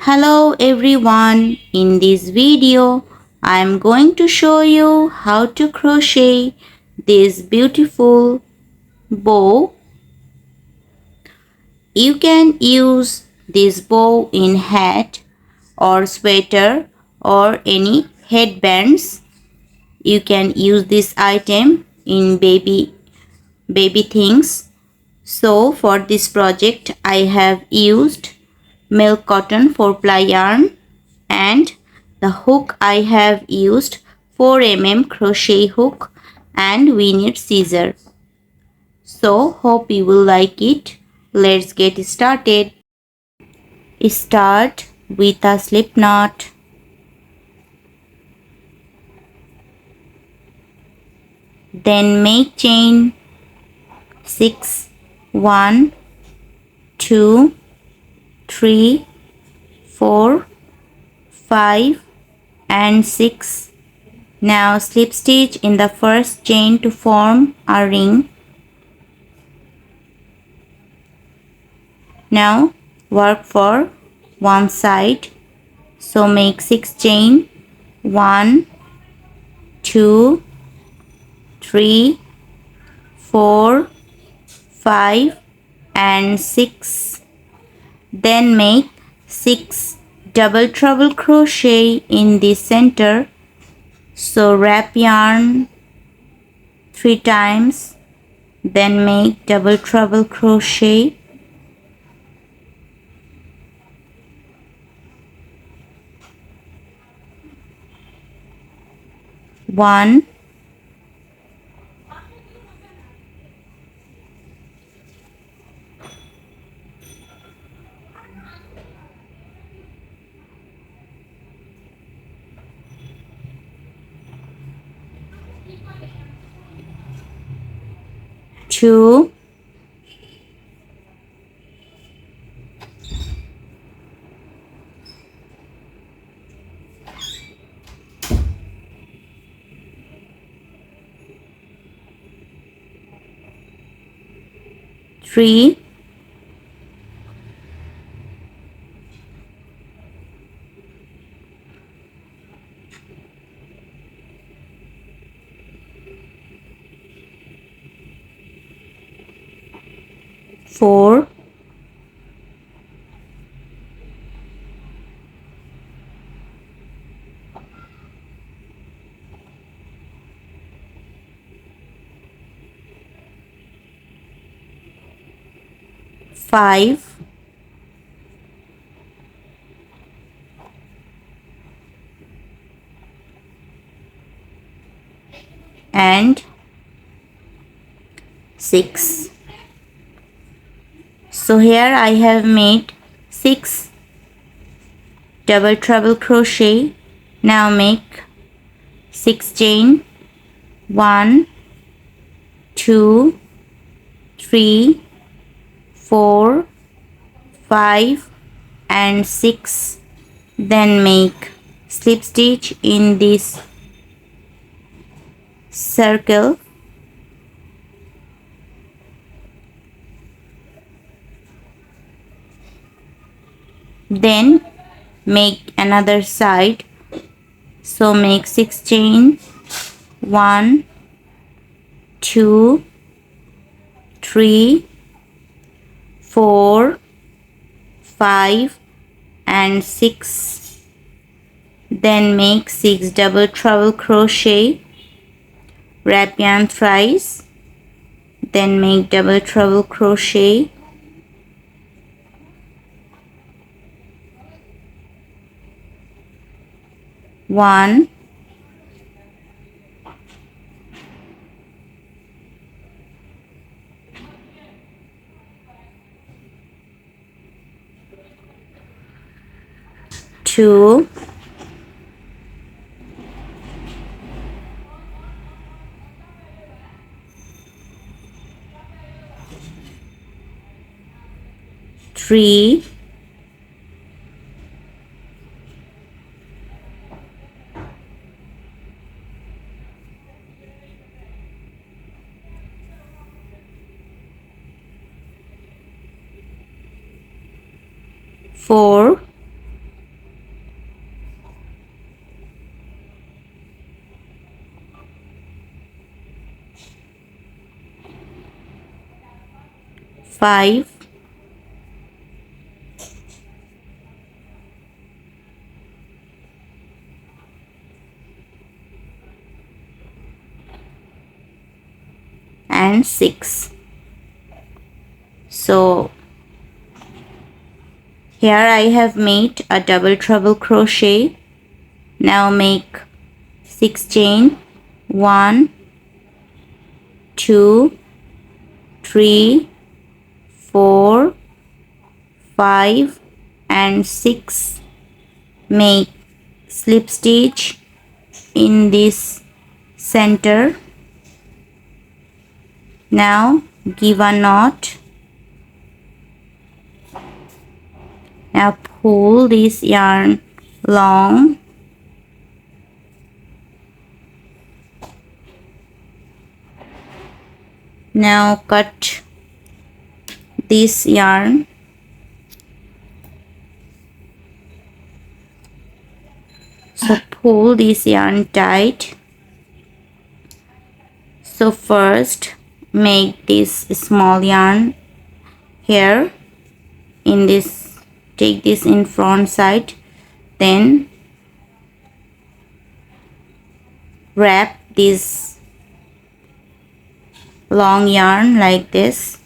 Hello everyone, in this video I am going to show you how to crochet this beautiful bow. You can use this bow in hat or sweater or any headbands. You can use this item in baby things. So for this project I have used milk cotton 4-ply yarn and the hook I have used 4 mm crochet hook and we need scissor. So hope you will like it. Let's get started. Start with a slip knot. Then make chain 6, 1, 2, 3, 4, 5 and 6. Now slip stitch in the first chain to form a ring. Now work for one side. So make 6 chain. 1, 2, 3, 4, 5 and 6. Then make 6 double treble crochet in the center. So wrap yarn 3 times, then make double treble crochet. One, two, three, four, five, and 6. So here I have made 6 double treble crochet. Now make 6 chain. 1, 2, 3, 4, 5 and 6. Then make slip stitch in this circle. Then make another side. So make 6 chain. 1, 2, 3, 4, 5 and 6. Then make 6 double treble crochet. Wrap yarn thrice. Then make double treble crochet. One, two, three, four, 5, 6. So here I have made a double treble crochet. Now make 6 chain, 1, 2, 3, 4, 5 and 6. Make slip stitch in this center. Now give a knot. Now pull this yarn long. Now cut this yarn. So pull this yarn tight. So first make this small yarn here in this, take this in front side, then wrap this long yarn like this,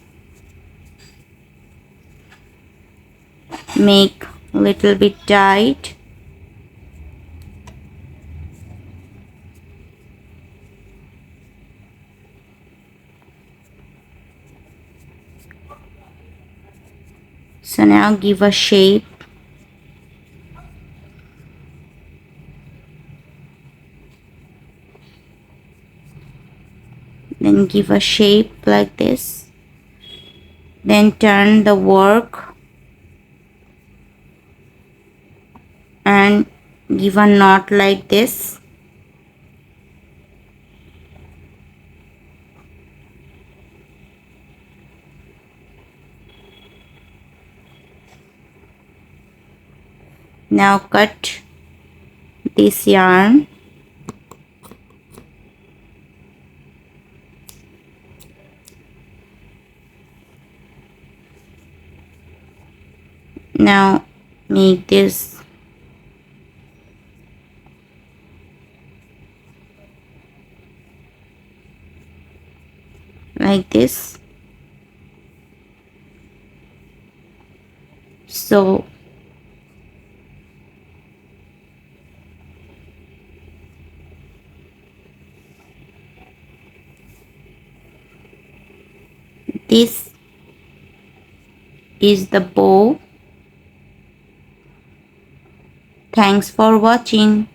make a little bit tight, so now give a shape. Then give a shape like this. Then turn the work and give a knot like this. Now cut this yarn. Now make this like this. So this is the bow. Thanks for watching.